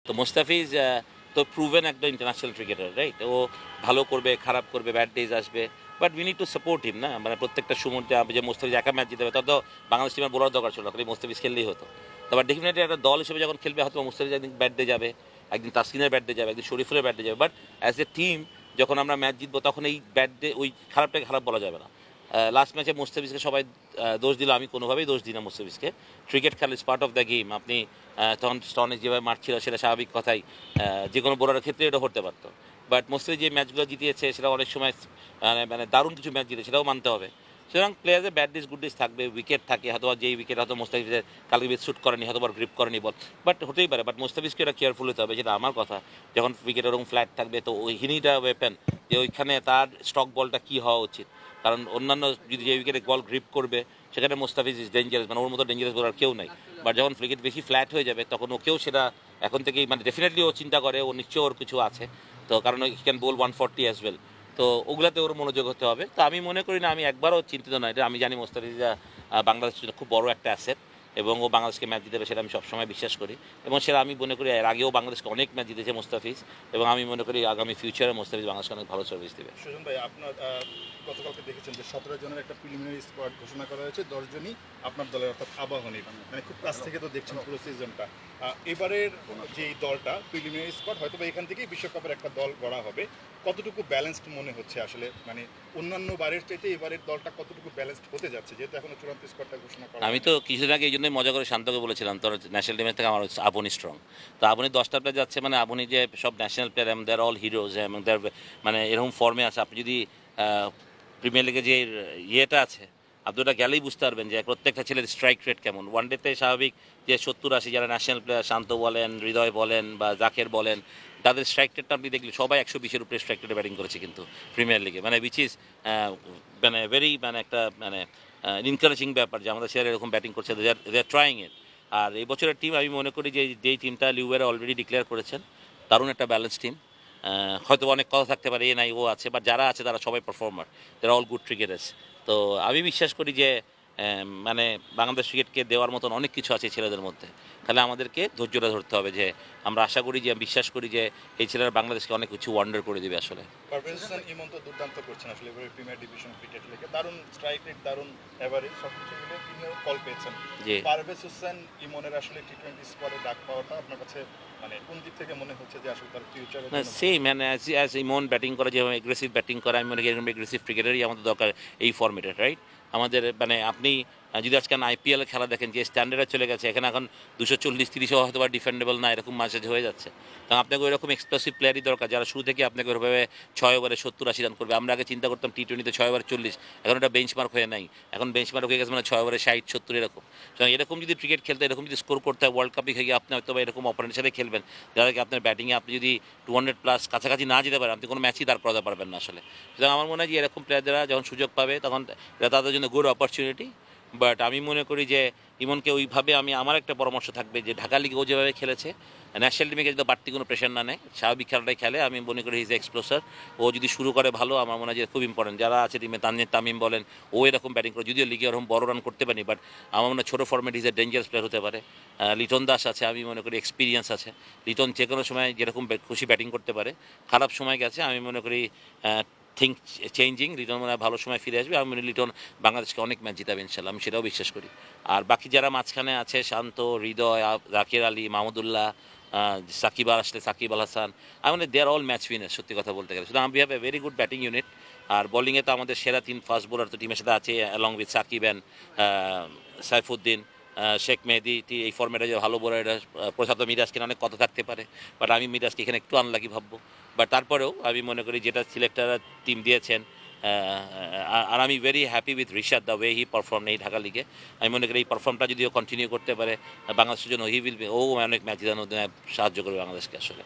তো মোস্তাফিজ তো প্রুভেন একটা ইন্টারন্যাশনাল ক্রিকেটার, রাইট? ও ভালো করবে, খারাপ করবে, ব্যাড ডেজ আসবে, but we need to support him, না? মানে প্রত্যেকটা সময় যে মোস্তাফিজ একা ম্যাচ জিতে হবে, তার তো বাংলাদেশ টিমের বোলার দরকার ছিল না, খালি মোস্তাফিজ খেললেই হতো। তবে ডেফিনেটলি একটা দল হিসেবে যখন খেলবে, হয়তো মোস্তাফিজ একদিন ব্যাট ডে যাবে, একদিন তাসকিনের ব্যাট ডে যাবে, একদিন শরীফুলের ব্যাট ডে যাবে, বাট অ্যাজ এ টিম যখন আমরা ম্যাচ জিতবো, তখন এই ব্যাট ডে, ওই খারাপটাকে খারাপ বলা যাবে না। লাস্ট ম্যাচে মোস্তাফিজকে সবাই দোষ দিল, আমি কোনোভাবেই দোষ দিই না মোস্তাফিজকে। ক্রিকেট খেলা is part of the game. আপনি তখন স্টনে যেভাবে মারছিল, সেটা স্বাভাবিক কথাই, যে কোনো বোলারের ক্ষেত্রে এটা করতে পারতো। বাট মোস্তাফিজ যে ম্যাচগুলো জিতিয়েছে, সেটা অনেক সময় মানে দারুণ কিছু ম্যাচ জিতে, সেটাও মানতে হবে। সুতরাং প্লেয়ার্সের ব্যাড ডিস গুড ডিস থাকবে, উইকেট থাকে, হয়তো যেই উইকেট হয়তো মোস্তাফিজের কালকে শ্যুট করেনি, হয়তো গ্রিপ করেনি বল, বাট হতেই পারে। বাট মোস্তাফিজকে এটা কেয়ারফুল হতে হবে, যেটা আমার কথা। যখন উইকেট ওরকম ফ্ল্যাট থাকবে, তো ওই হিনিটা ওয়েপেন, যে ওইখানে তার স্টক বলটা কী হওয়া উচিত। কারণ অন্যান্য যদি যে উইকেটে বল গ্রিপ করবে, সেখানে মোস্তাফিজ ইজ ডেঞ্জারাস, মানে ওর মতো ডেঞ্জারাস বোলার কেউ নাই। বাট যখন উইকেট বেশি ফ্ল্যাট হয়ে যাবে, তখন ওকেও সেটা এখন থেকেই, মানে ডেফিনেটলি ও চিন্তা করে, ও নিশ্চয়ই ওর কিছু আছে। তো কারণ he can bowl 140 as well. তো ওগুলাতে ওর মনোযোগ হতে হবে। তো আমি মনে করি না, আমি একবারও চিন্তিত নয়। এটা আমি জানি মোস্তাফিজ বাংলাদেশের জন্য খুব বড় একটা অ্যাসেট, এবং ও বাংলাদেশকে ম্যাচ জিতে দেবে, সেটা আমি সবসময় বিশ্বাস করি। এবং সেটা আমি মনে করি এর আগেও বাংলাদেশকে অনেক ম্যাচ জিতেছে মোস্তাফিজ, এবং আমি মনে করি আগামী ফিউচারে মোস্তাফিজ বাংলাদেশকে অনেক ভালো সার্ভিস দেবে। সুজন ভাই, আপনার গতকালকে দেখেছেন যে 17 জনের একটা প্রিলিমিনারি স্কোয়াড ঘোষণা করা হয়েছে, 10 জনই আপনার দলের, অর্থাৎ আবাহনী। মানে খুব কাছ থেকে তো দেখছেন পুরো সিজনটা। এবারের যে দলটা প্রিলিমিনারি স্কোয়াড, হয়তো বা এখান থেকেই বিশ্বকাপের একটা দল গড়া হবে। কতটুকু ব্যালেন্সড মনে হচ্ছে আসলে, মানে অন্যান্য বারের চাইতে এবারের দলটা কতটুকু ব্যালেন্সড হতে যাচ্ছে, যেহেতু এখনো চূড়ান্ত স্কোয়াডটা ঘোষণা করা আমি হয়নি? তো কিছুদিন আগে এই জন্যই মজা করে শান্তকে বলেছিলাম, তোর ন্যাশনাল টিমের থেকে আমার আবনি স্ট্রং। তো আবনি 10টা প্লেয়ার যাচ্ছে, মানে আবনি যে সব ন্যাশনাল প্লেয়ার, এবং দেয়ার অল হিরোজ, এবং দেয়ার মানে এরকম ফর্মে আছে। আপনি যদি প্রিমিয়ার লিগে যে ইয়েটা আছে, আপনি ওটা গেলেই বুঝতে পারবেন যে প্রত্যেকটা ছেলের স্ট্রাইক রেট কেমন। ওয়ানডেতে স্বাভাবিক যে 70-80 যারা ন্যাশনাল প্লেয়ার, শান্ত বলেন, হৃদয় বলেন, বা জাকের বলেন, তাদের স্ট্রাইক রেটটা আপনি দেখলে সবাই 120-এর উপরে স্ট্রাইক রেটে ব্যাটিং করেছে কিন্তু প্রিমিয়ার লিগে, মানে উইচ ইজ মানে ভেরি, মানে একটা মানে ইনকারেজিং ব্যাপার যে আমাদের ছেলেরা এরকম ব্যাটিং করছে, দে আর ট্রাইং ইট। আর এই বছরের টিম আমি মনে করি যে যেই টিমটা লিউয়েরা অলরেডি ডিক্লেয়ার করেছেন, দারুণ একটা ব্যালেন্স টিম। হয়তো অনেক কথা থাকতে পারে, এ নাই ও আছে, বাট যারা আছে তারা সবাই পারফর্মার, তারা অল গুড ক্রিকেটার্স। তো আমি বিশ্বাস করি যে মানে বাংলাদেশ ক্রিকেটকে দেওয়ার মতন অনেক কিছু আছে ছেলেদের মধ্যে। তাহলে আমাদেরকে ধৈর্যটা ধরতে হবে, যে আমরা আশা করি, যে বিশ্বাস করি যে এই ছেলেরা বাংলাদেশকে অনেক কিছু ওয়ান্ডার করে দেবে আসলে। পারভেজ হোসেন ইমন তো দুর্দান্ত করছেন আসলে এবারে প্রিমিয়ার ডিভিশন ক্রিকেট লিগে, দারুণ স্ট্রাইক রেট, দারুণ এভারেজ, সব কিছু মিলে তিনিও কল পেয়েছেন। যে পারভেজ হোসেন ইমনের আসলে টি-20 স্কোয়াডে ডাক পাওয়াটা আপনার কাছে মানে কোন দিক থেকে মনে হচ্ছে যে আসলে তার ফিউচারের না, জন্য ভালো? সেম, মানে অ্যাজ ইমন ব্যাটিং করা, যেভাবে এগ্রেসিভ ব্যাটিং করা, আমি মনে করি এরকম এগ্রেসিভ ক্রিকেটারই আমাদের দরকার এই ফর্মেটে, রাইট? আমাদের মানে আপনি যদি আজকে আইপিএল খেলা দেখেন, যে স্ট্যান্ডার্ডে চলে গেছে, এখানে এখন 240-30 হয়তো বা ডিফেন্ডেবল না, এরকম মাঝে হয়ে যাচ্ছে। কারণ আপনাকে ওই রকম এক্সপ্লোসিভ প্লেয়ারই দরকার, যারা শুরু থেকে আপনাকে ওইভাবে 6 ওভারে 70-80 রান করবে। আমরা আগে চিন্তা করতাম টি-20তে 6 ওভারে 40, এখন ওটা বেঞ্চমার্ক হয়ে নাই। এখন বেঞ্চমার্ক হয়ে গেছে মানে 6 ওভারে 60-70 এরকম। সুতরাং এরকম যদি ক্রিকেট খেলতে, এরকম যদি স্কোর করতে হয়, ওয়ার্ল্ড কাপে গিয়ে আপনি হয়তো বা এরকম অপারেন্টের সাথে খেলবেন, যাদেরকে আপনার ব্যাটিংয়ে আপনি যদি 200+ কাছাকাছি না যেতে পারেন, আপনি কোনো ম্যাচই দাঁড় করাতে পারবেন না আসলে। সুতরাং আমার মনে হয় যে এরকম প্লেয়াররা যখন সুযোগ পাবে, তখন এটা তাদের জন্য গুড অপরচুনিটি। বাট আমি মনে করি যে ইমনকে ওইভাবে, আমার একটা পরামর্শ থাকবে যে ঢাকা লিগে ও যেভাবে খেলেছে, ন্যাশনাল টিমে যদি বাড়তি কোনো প্রেশার না নেয়, স্বাভাবিক খেলাটাই খেলে, আমি মনে করি হিজ এক্সপ্লোসার। ও যদি শুরু করে ভালো, আমার মনে হয় যে খুব ইম্পর্টেন্ট। যারা আছে টিমে, তানজিদ তামিম বলেন, ও এরকম ব্যাটিং করে, যদিও লিগে ওরকম বড় রান করতে পারি, বাট আমার মনে হয় ছোটো format his a dangerous player হতে পারে। লিটন দাস আছে, আমি মনে করি এক্সপিরিয়েন্স আছে। লিটন যে কোনো সময় যেরকম খুশি ব্যাটিং করতে পারে। খারাপ সময় গেছে, আমি মনে করি থিঙ্ক চেঞ্জিং, লিটন মনে হয় ভালো সময় ফিরে আসবে। আমি মনে করি লিটন বাংলাদেশকে অনেক ম্যাচ জিতাবে ইনশাল্লাহ, আমি সেটাও বিশ্বাস করি। আর বাকি যারা মাঝখানে আছে, শান্ত, হৃদয়, জাকির আলী, মাহমুদুল্লাহ, সাকিব আল আসলে, সাকিব আল হাসান, আমি মানে they are all match winner, সত্যি কথা বলতে গেলে। শুধু আমি have a very good batting unit. আর বোলিংয়ে তো আমাদের সেরা 3 ফাস্ট বোলার তো টিমের সাথে আছে, along with Shakib and Saifuddin, Sheikh Mehedi. এই ফর্মেটে যে ভালো বোলার, এটা প্রসাদ মিরাজকে অনেক কথা থাকতে পারে, বাট আমি মিরাজকে এখানে একটু আনলাকি ভাববো। বাট তারপরেও আমি মনে করি যেটা সিলেক্টাররা টিম দিয়েছেন, আর আমি very happy with Rishad, the way he perform এই ঢাকা লিগে। আমি মনে করি এই পারফর্মটা যদিও কন্টিনিউ করতে পারে বাংলাদেশের জন্য, ও অনেক ম্যাচ জেতানোর সাহায্য করবে বাংলাদেশকে আসলে।